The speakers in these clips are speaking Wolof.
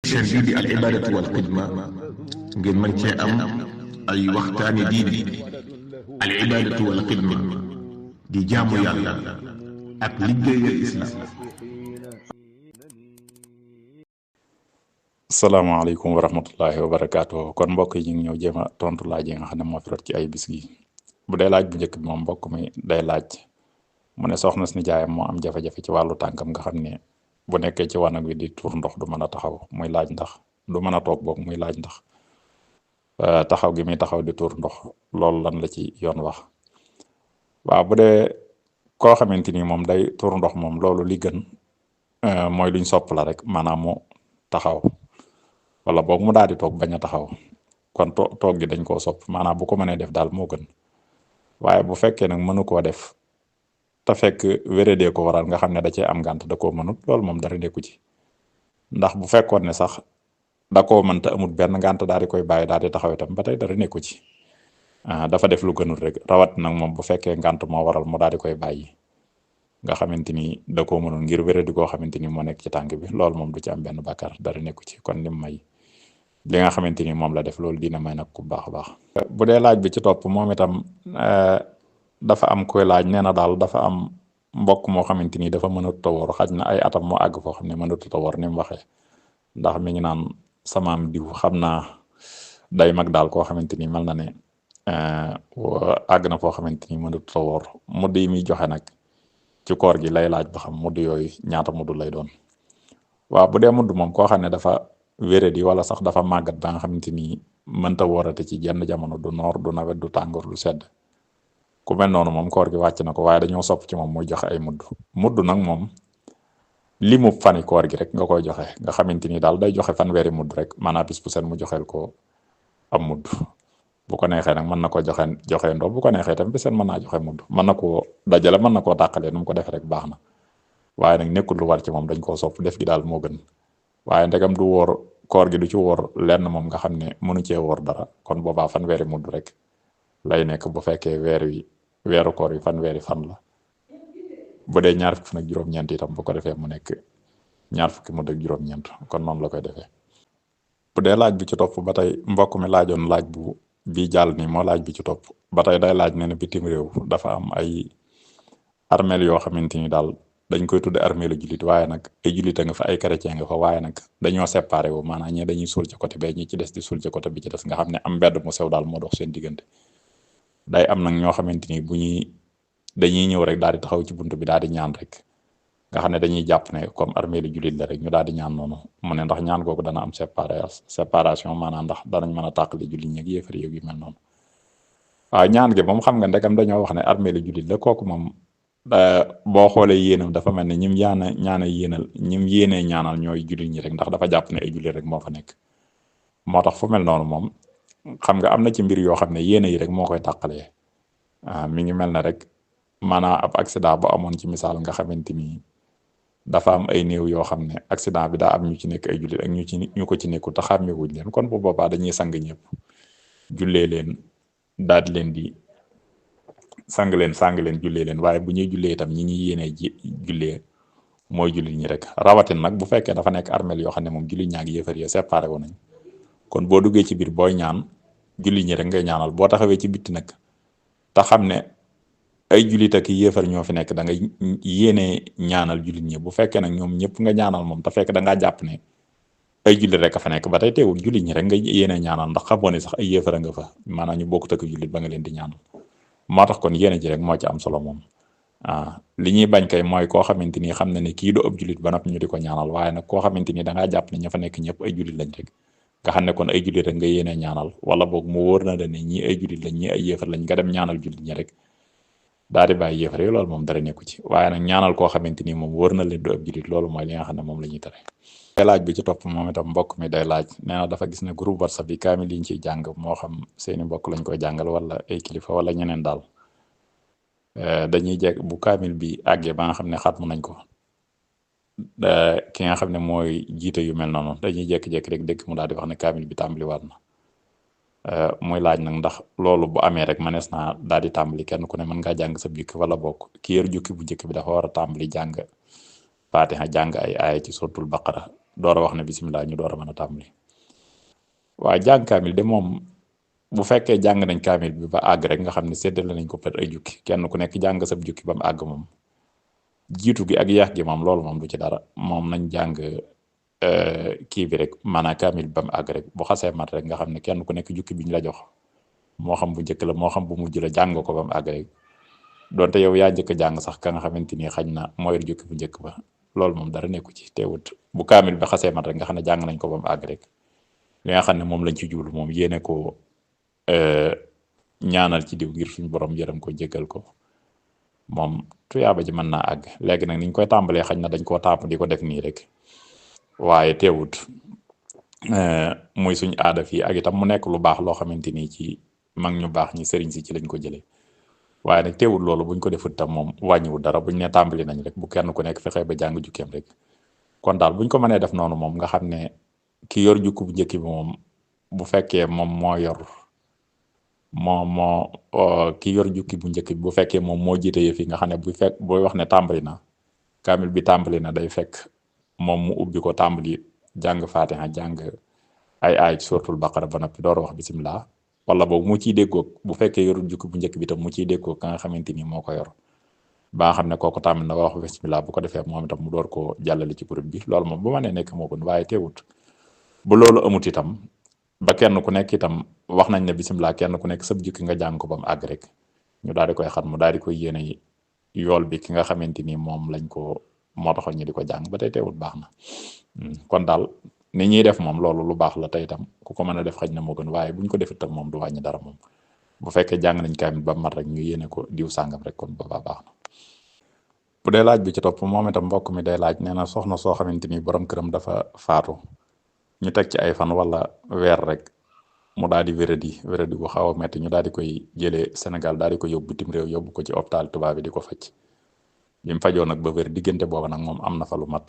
chaîne bii di al ibadatu wal xidma ngeen mën cee am ay waxtaani diine. al ibadatu wal xidma di jaamu yàlla ak liggéeyal islam. salaamaaleykum wa rahmatullahi wa barakaatu. kon mbokk yi ñu ngi ñëw jéem a tontu laaj yi nga xam ne moo fi rot ci ay bis gi. bu dee laaj bu njëkk bi moom mbokk mi day laaj mu ne soxna si nijaayam moo am jafe-jafe ci wàllu tànkam nga xam ne bu nekkee ci wanag wi di tuur ndox du mën a taxaw muy laaj ndax du mën a toog boog muy laaj ndax taxaw gi muy taxaw di tuur ndox loolu lan la ci yoon wax. waaw bu dee koo xamante ni moom day tuur ndox moom loolu li gën mooy luñ sopp la rek maanaam mu taxaw wala boog mu daal di toog bañ a taxaw kon toog gi dañ koo sopp maanaam bu ko mënee def daal moo gën. waaye bu fekkee nag mënu koo def te fekk wéradee ko waral nga xam ne da cee am ngànt da koo mënut loolu moom dara nekku ci ndax bu fekkoon ne sax da koo mën te amul benn ngànt daal di koy bàyyi daal di taxaw itam ba tey dara nekku ci dafa def lu gënul rek rawat nag moom bu fekkee ngànt moo waral mu daal di koy bàyyi nga xamante ni da koo mënul ngir wéradi koo xamante ni moo nekk ci tànk bi loolu moom du ci am benn bàkkaar dara nekku ci kon lim may li nga xamante ni moom la def loolu dina may nag ku baax a baax. bu dee laaj bi ci topp moom itam dafa am koy laaj nee na daal dafa am mbokk moo xamante ni dafa mënatut a woor xaj na ay atam moo àgg foo xam ne mënatut a woor ni mu waxee ndax mi ngi naan samaam diw xam naa day mag daal koo xamante ni mel na ne àgg na foo xamante ni mënatut a woor mudd yi muy joxe nag ci koor gi lay laaj ba xam mudd yooyu ñaata mudd lay doon. waaw bu dee mudd moom koo xam ne dafa wéradi wala sax dafa màggat ba nga xamante ni mënta woorate ci jenn jamono du noor du nawet du tàngoor du sedd ku mel noonu moom koor gi wàcc na ko waaye dañoo sopp ci moom muy joxe ay mudd nag moom limu fani koor gi rek nga koy joxe nga xamante ni daal day joxe fanweeri mudd rek maanaam bis bu seen mu joxeel ko am mudd bu ko neexee nag mën na ko joxe ndoo bu ko neexee tam bi seen mën naa joxe mudd mën na koo dajale mën na koo tàqalee nu mu ko defee rek baax na waaye nag nekkul lu war ci moom dañ koo sopp def gi daal moo gën waaye ndegam du woor koor gi du ci woor lenn moom nga xam ne mënu cee woor dara kon boobaa fanweeri mudd rek lay nekk bu fekkee weeru koor yi fanweeri fan la bu dee ñaar fukki fan ak juróom-ñeent itam bu ko defee mu nekk ñaar fukki mudd ak juróom-ñeent kon noonu la koy defee. bu dee laaj bi ci topp ba tey mbokk mi laajoon laaj bu bii jàll nii moo laaj bi ci topp ba tey day laaj ne na bitim réew dafa am ay armeel yoo xamante ni daal dañ koy tudde armeelu jullit waaye nag ay jullit a nga fa ay chrétien nga fa waaye nag dañoo séparé wu maanaam ñi dañuy suul ci côté bee ñi ci des di suul ci côté bi ci des nga xam ne am mbedd mu sew daal moo dox seen diggante day am nag ñoo xamante ni dañuy ñëw rek daal di taxaw ci bunt bi daal di ñaan rek nga xam ne dañuy jàpp ne comme armeelu jullit la rek ñu daal di ñaan noonu mu ne ndax ñaan googu dana am séparation maanaam ndax danañ mën a tàqali jullit ñi ak yéefar yu mel noonu. waaw ñaan gi moom xam nga ndegam dañoo wax ne armeelu jullit la kooku moom boo xoolee yéenam dafa mel ne ñim yéenee ñaanal ñooy jullit ñi rek ndax dafa jàpp ne ay jullit rek moo fa nekk moo tax fu mel noonu moom xam nga am na ci mbir yoo xam ne yéene yi rek moo koy tàqalee mi ngi mel ne rek maanaam ab accident bu amoon ci misaal nga xamante ni dafa am ay néew yoo xam ne accident bi daa am ñu ci nekk ay jullit ak ñu ko ci nekkul te xàmmewuñ leen kon bu boobaa dañuy sang ñëpp jullee leen daal di leen di sang leen jullee leen waaye bu ñuy jullee itam ñi ñuy yéenee jullee mooy jullit ñi rek rawatin nag bu fekkee dafa nekk armeel yoo xam ne moom jullit ñaa ngi yëfar ya séparé wu nañ kon boo duggee ci biir booy ñaan jullit ñi rek ngay ñaanal boo taxawee ci bitti nag te xam ne ay jullit ak yéefar ñoo fi nekk da nga yéenee ñaanal jullit ñi bu fekkee nag ñoom ñëpp nga ñaanal moom te fekk da ngaa jàpp ne ay jullit rek a fa nekk ba tey teewul jullit ñi rek nga yéenee ñaanal ndax xamoo ne sax ay yéefar a nga fa maanaam ñu bokkut ak jullit ba nga leen di ñaanal moo tax kon yéene ji rek moo ci am solo moom li ñuy bañ kay mooy koo xamante ni xam na ne kii du ab jullit ba noppi ñu di ko ñaanal waaye nag koo xamante ni da ngaa jàpp ne ña fa nekk ñëpp ay jullit lañ rek nga xam ne kon ay jullit rek nga yéenee ñaanal wala boog mu wóor na la ne ñii ay jullit lañ ñii ay yéefar lañ nga dem ñaanal jullit ñi rek daal di bàyyi yéefar yi loolu moom dara nekku ci waaye nag ñaanal koo xamante ni moom wóor na leen du ab jullit loolu mooy li nga xam ne moom la ñuy tere. laaj bi ci topp moom itam mbokk mi day laaj nee na dafa gis ne groupe WhatsApp bi kaamil yi ñu ciy jàng moo xam seeni mbokk lañ koy jàngal wala ay kilifa wala ñeneen daal dañuy jekk bu kaamil bi àggee ba nga xam ne xatmu nañ ko ki nga xam ne mooy jiite yu mel noonu dañuy jékki-jékki rek dégg mu daal di wax ne kaamil bi tàmbaliwaat na muy laaj nag ndax loolu bu amee rek manees naa daal di tàmbali kenn ku ne mën ngaa jàng sa jukki wala bokk ki yor jukki bu njëkk bi dafa war a tàmbali jàng Faatiha jàng ay aaya ci suratul Baqara door a wax ne bisimilah ñu door a mën a tàmbali. waaye jàng kaamil de moom bu fekkee jàng nañ kaamil bi ba àgg rek nga xam ne séddale nañ ko per ay jukki kenn ku nekk jàng sab jukki ba mu àgg moom jiitu gi ak yeex gi moom loolu moom du ci dara moom nañ jàng kii bi rek maanaam kaamil bi ba mu àgg rek bu xasee mat rek nga xam ne kenn ku nekk jukki bi ñu la jox moo xam bu njëkk la moo xam bu mujj la jàng ko ba mu àgg rek donte yow yaa njëkk a jàng sax ka nga xamante ni xañ na mooy jukki bu njëkk ba loolu moom dara nekku ci teewut bu kaamil bi xasee mat rek nga xam ne jàng nañ ko ba mu àgg rek li nga xam ne moom lañ ci jublu moom yéene ko ñaanal ci diw ngir suñu borom yërëm ko jéggal ko moom tuyaaba ji mën naa àgg léegi nag niñ koy tàmbalee xañ na dañ koo tàmm di ko def nii rek waaye teewut muy suñ aada fii ak itam mu nekk lu baax loo xamante ni ci mag ñu baax ñi sëriñ si ci lañ ko jëlee waaye nag teewut loolu buñ ko defut tam moom wàññiwul dara buñ ne tàmbali nañ rek bu kenn ku nekk fexee ba jàng jukkeem rek kon daal buñ ko mënee def noonu moom nga xam ne ki yor jukki bu njëkk bi moom bu fekkee moom moo yor ki yor jukki bu njëkk bi bu fekkee moom moo jiite yëf yi nga xam ne booy wax ne tàmbali na kaamil bi tàmbali na day fekk moom mu ubbi ko tàmbali jàng faatiha jàng ay ci suratul baqara ba noppi door a wax bisimilah wala boobu mu ciy déggoog bu fekkee yorul jukki bu njëkk bi tam mu ciy déggoog ka nga xamante ni moo ko yor ba nga xam ne kooku tàmbali na wax bisimilah bu ko defee moom itam mu door koo jàllale ci groupe bi loolu moom bu ma nee nekk moo gën waaye teewut bu loolu amut itam ba kenn ku nekk itam wax nañ ne bisimilah kenn ku nekk sab jukki nga jàng ko ba mu àgg rek ñu daal di koy xam mu daal di koy yéene yool bi ki nga xamante ni moom lañ ko moo taxoon ñu di ko jàng ba tey teewut baax na kon daal ni ñuy def moom loolu lu baax la tey itam ku ko mën a def xëj na moo gën waaye buñ ko def itam moom du wàññi dara moom bu fekkee jàng nañ kaamil ba mat rek ñu yéene ko diw sàngam rek kon boobaa baax na. bu dee laaj bi ci topp moom itam mbokk mi day laaj nee na soxna soo xamante ni borom këram dafa faatu ñu teg ci ay fan wala weer rek mu daal di wéradi gu xaw a metti ñu daal di koy jëlee Sénégal daal di ko yóbbu bitim réew yóbbu ko ci hôpital tubaab bi di ko faj bi mu fajoo nag ba wér diggante booba nag moom am na fa lu mat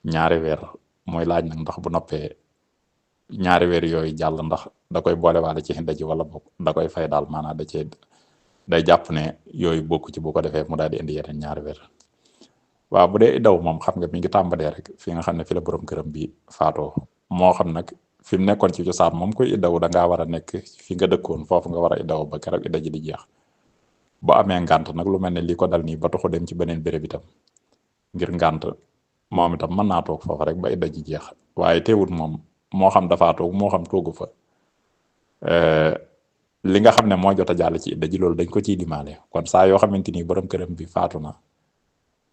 ñaari weer mooy laaj nag ndax bu noppee ñaari weer yooyu jàll ndax da koy boolewaale ci xinda ji wala boog da koy fay daal maanaam day jàpp ne yooyu bokku ci bu ko defee mu daal di indi yeneen ñaari weer. waaw bu dee daw moom xam nga mi ngi tàmbalee rek fi nga xam ne fi la borom këram bi faatoo moo xam nag fi mu nekkoon ci cosaan moom koy iddaw da ngaa war a nekk fi nga dëkkoon foofu nga war a iddaw ba keroog idda ji di jeex bu amee ngànt nag lu mel ne lii ko dal nii ba taxu dem ci beneen béréb itam ngir ngànt moom itam mën naa toog foofu rek ba idda ji jeex waaye teewul moom moo xam dafaa toog moo xam toogu fa li nga xam ne moo jot a jàll ci idda ji loolu dañ ko ciy limaale kon saa yoo xamante ni borom këram bi faatu na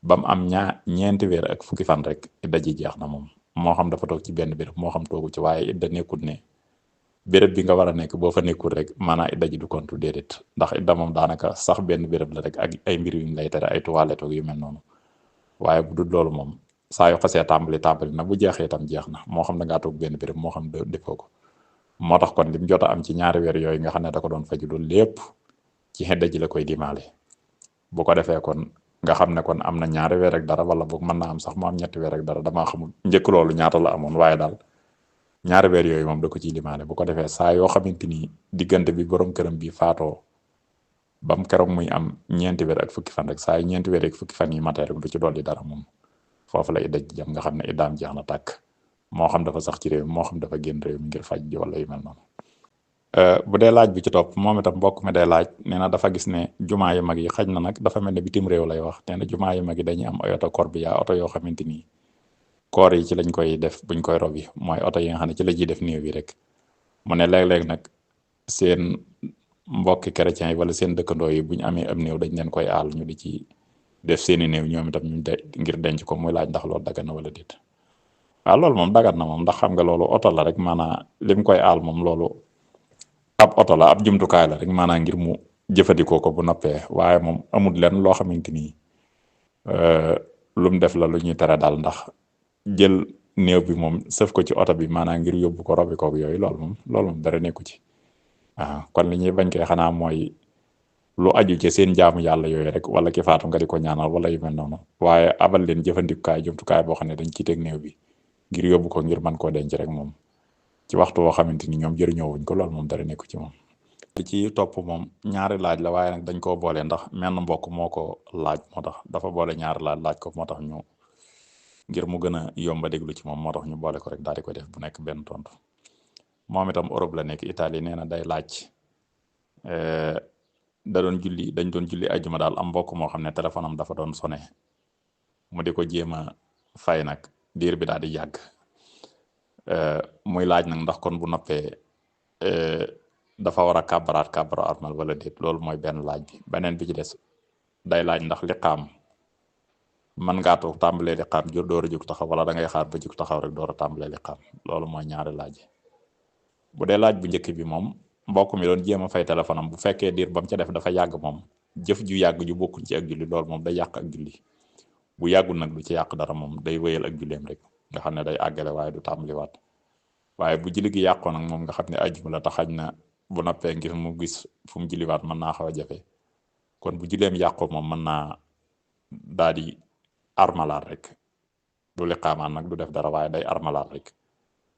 ba mu am ñeenti weer ak fukki fan rek idda ji jeex na moom moo xam dafa toog ci benn béréb moo xam toogu ci waaye idda nekkul ne béréb bi nga war a nekk boo fa nekkul rek maanaam idda ji du kontu déedéet ndax idda moom daanaka sax benn béréb la rek ak ay mbir yu ñu lay tere ay toilette yu mel noonu waaye bu dul loolu moom saa yu xasee tàmbali na bu jeexee itam jeex na moo xam da ngaa toog benn béréb moo xam defoo ko moo tax kon lim jot a am ci ñaari weer yooyu nga xam ne da ko doon faju loolu lépp ci idda ji la koy dimaale bu ko defee kon nga xam ne kon am na ñaari weer rek dara wala boog mën naa am sax mu am ñetti weer rek dara damaa xamul njëkk loolu ñaata la amoon waaye daal ñaari weer yooyu moom da ko ciy limaale bu ko defee saa yoo xamante ni diggante bi borom këram bi faatoo bam keroog muy am ñeenti weer ak fukki fan rek saa yu ñeenti weer ak fukki fan yi matee rek du ci dolli dara moom foofu la idda ji jam nga xam ne iddaam jeex na tàkk moo xam dafa sax ci réew mi moo xam dafa génn réew mi ngir faj ji wala yu mel noonu. bu dee laaj bi ci topp moom itam mbokk mi day laaj nee na dafa gis ne jumaa yu mag yi xaj na nag dafa mel ne bitim réew lay wax nee na jumaa yu mag yi dañuy am ay oto corbillard oto yoo xamante ni koor yi ci lañ koy def buñ koy rob yi mooy oto yi nga xam ne ci la jiy def néew yi rek mu ne léeg-léeg nag seen mbokki chrétiens yi wala seen dëkkandoo yi buñ amee am néew dañ leen koy aal ñu di ci def seeni néew ñoom itam ñu ngir denc ko muy laaj ndax loolu dagan na wala déet. waaw loolu moom dagan na moom ndax xam nga loolu oto la rek maanaam lim koy aal moom loolu ab oto la ab jumtukaay la rek maanaam ngir mu jëfandikoo ko bu noppee waaye moom amul lenn loo xamante ni lu mu def la lu ñuy tere daal ndax jël néew bi moom sëf ko ci oto bi maanaam ngir yóbbu ko robi koog yooyu loolu moom dara nekku ci waaw kon li ñuy bañ koy xanaa mooy lu aju ci seen jaamu yàlla yooyu rek wala ki faatu nga di ko ñaanal wala yu mel noonu waaye abal leen jëfandikukaay jumtukaay boo xam ne dañ ciy teg néew bi ngir yóbbu ko ngir mën koo denc rek moom ci waxtu woo xamante ni ñoom jëriñoo wuñ ko loolu moom dara nekku ci moom. li ci topp moom ñaari laaj la waaye nag dañ koo boole ndax menn mbokk moo ko laaj moo tax dafa boole ñaari laaj ko moo tax ñu ngir mu gën a yomba déglu ci moom moo tax ñu boole ko rek daal di koy def bu nekk benn tontu. moom itam Europe la nekk Italie nee na day laaj dañ doon julli ajjuma daal am mbokk moo xam ne téléphone am dafa doon sone mu di ko jéem a fay nag diir bi daal di yàgg muy laaj nag ndax kon bu noppee dafa war a kàbbaraat armal wala déet. loolu mooy benn laaj bi. beneen bi ci des day laaj ndax liqaam mën ngaa toog tàmbalee liqaam door a jóg taxaw wala da ngay xaar ba jóg taxaw rek door a tàmbalee liqaam. loolu mooy ñaari laaj bu dee laaj bu njëkk bi moom mbokk mi doon jéem a fay téléphone am bu fekkee diir ba mu ca def dafa yàgg moom jëf ju yàgg ju bokkul ci ak julli loolu moom day yàq ak julli. bu yàggul nag du ci yàq dara moom day wéyal ak julleem rek nga xam ne day àggale waaye du tàmbaliwaat. waaye bu julli gi yàqoo nag moom nga xam ne ajjuma la taxañ na bu noppee ngir mu gis fu mu julliwaat mën naa xaw a jafe kon bu julleem yàqoo moom mën naa daal di armalaat rek du liqaamaan nag du def dara waaye day armalaat rek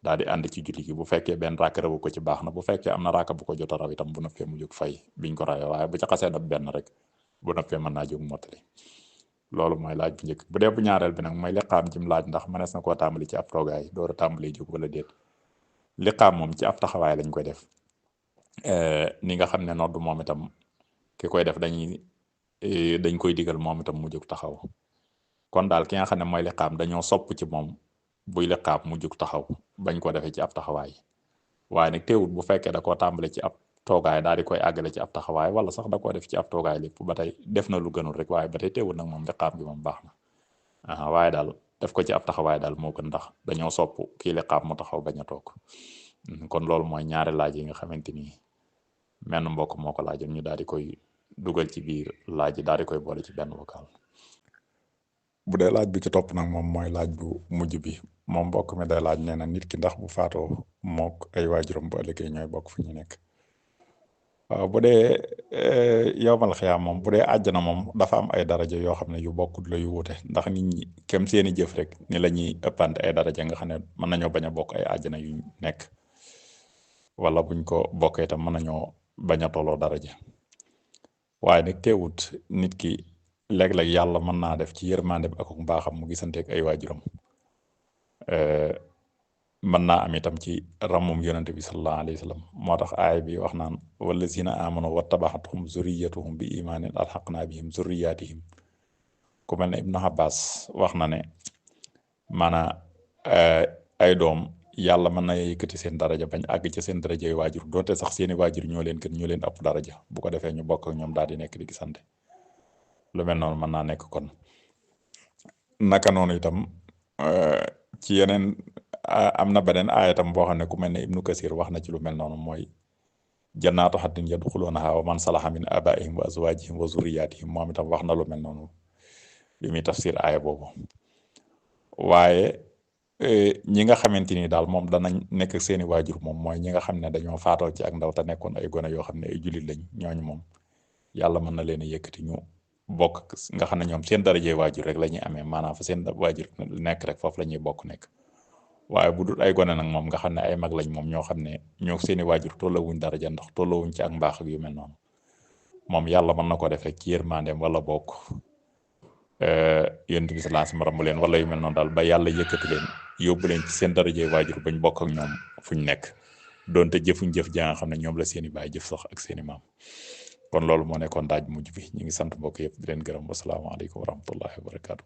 daal di ànd ci julli gi. bu fekkee benn raaka rawu ko ci baax na bu fekkee am na raaka bu ko jot a raw itam bu noppee mu jóg fay biñ ko rawee waaye bu ca xasee dab benn rek bu noppee mën naa jóg mottali. loolu mooy laaj bu njëkk. bu dee bu ñaareel bi nag mooy liqaam jim laaj ndax mënees na koo tàmbali ci ab toogaay door a tàmbali jóg wala déet. liqaam moom ci ab taxawaay lañ koy def ni nga xam ne nodd moom itam ki koy def dañ koy digal moom itam mu jóg taxaw. kon daal ki nga xam ne mooy liqaam dañoo sopp ci moom buy liqaam mu jóg taxaw bañ ko defee ci ab taxawaay. waaye nag teewut bu fekkee da koo tàmbale ci ab toogaay daal di koy àggale ci ab taxawaay wala sax da koo def ci ab toogaay lépp ba tey def na lu gënul rek waaye ba tey teewut nag moom liqaam bi moom baax na waaye daal def ko ci ab taxawaay daal moo gën ndax dañoo sopp kii liqaam mu taxaw bañ a toog. kon loolu mooy ñaari laaj yi nga xamante ni menn mbokk moo ko laajoon ñu daal di koy dugal ci biir laaj yi daal di koy boole ci benn vocal. bu dee laaj bi ci topp nag moom mooy laaj bu mujj bi moom mbokk mi day laaj nee na nit ki ndax bu faatoo mook ay waajuram bu ëllëgee ñooy bokk fu ñu nekk. waaw bu dee yowmal xiyaam moom bu dee àjjana moom dafa am ay daraja yoo xam ne yu bokkut la yu wute ndax nit ñi kem seeni jëf rek ni la ñuy ëppante ay daraja nga xam ne mën nañoo bañ a bokk ay àjjana yu nekk wala buñ ko bokkee itam mën nañoo bañ a tolloo daraja. waaye nag teewut nit ki léeg-léeg yàlla mën naa def ci yërmande ak mbaaxam mu gisanteeg ay waajuram. mën naa am itam ci ramum yonente bi sallallahu alayhi wa sallam moo tax aaya bi wax naan wallazina amanu wattabaxathum zurriyatuhum bi imaanin alxaqnaa bihim zurriyatihim. ku mel ne Ibnu Abbas wax na ne maanaam ay doom yàlla mën na yëkkati seen daraja bañ àgg ci seen daraja yu waajur doonte sax seeni waajur ñoo leen gën ñoo leen ëpp daraja bu ko defee ñu bokk ak ñoom daal di nekk di gisante. lu mel noonu mën naa nekk kon naka noonu itam ci yeneen am na beneen aayatam boo xam ne ku mel ne Ibnu Kasir wax na ci lu mel noonu mooy jannaatu xaddin yadxuluunahaa wa man salaha min abaihim wa azwaajihim wa zurriyatihim moom itam wax na lu mel noonu bi muy tafsir aaya boobu. waaye ñi nga xamante ni daal moom danañ nekk ak seeni waajur moom mooy ñi nga xam ne dañoo faatoo ci ak ndaw te nekkoon ay gone yoo xam ne ay jullit lañ ñooñu moom yàlla mën na leen a yëkkati ñu bokk nga xam ne ñoom seen darajee waajur rek la ñuy amee maanaam fa seen waajur nekk rek foofu la ñuy bokk nekk. waaye bu dul ay gone nag moom nga xam ne ay mag lañ moom ñoo xam ne ñoo seeni waajur tollawuñ daraja ndax tollawuñ ci ak mbaax ak yu mel noonu moom yàlla mën na ko def rek ci yërmandeem wala bokk yonent bi sallallahu alayhi wa sallam leen wala yu mel noonu daal ba yàlla yëkkati leen yóbbu leen ci seen darajee waajur bañ bokk ak ñoom fuñ nekk doonte jëfuñ jëf ja nga xam ne ñoom la seeni baay jëf sax ak seeni maam. kon loolu moo nekkoon daaj mujj bi ñu ngi sant mbokk yëpp di leen gërëm wasalaamaaleykum wa rahmatullahi wa barakaatu.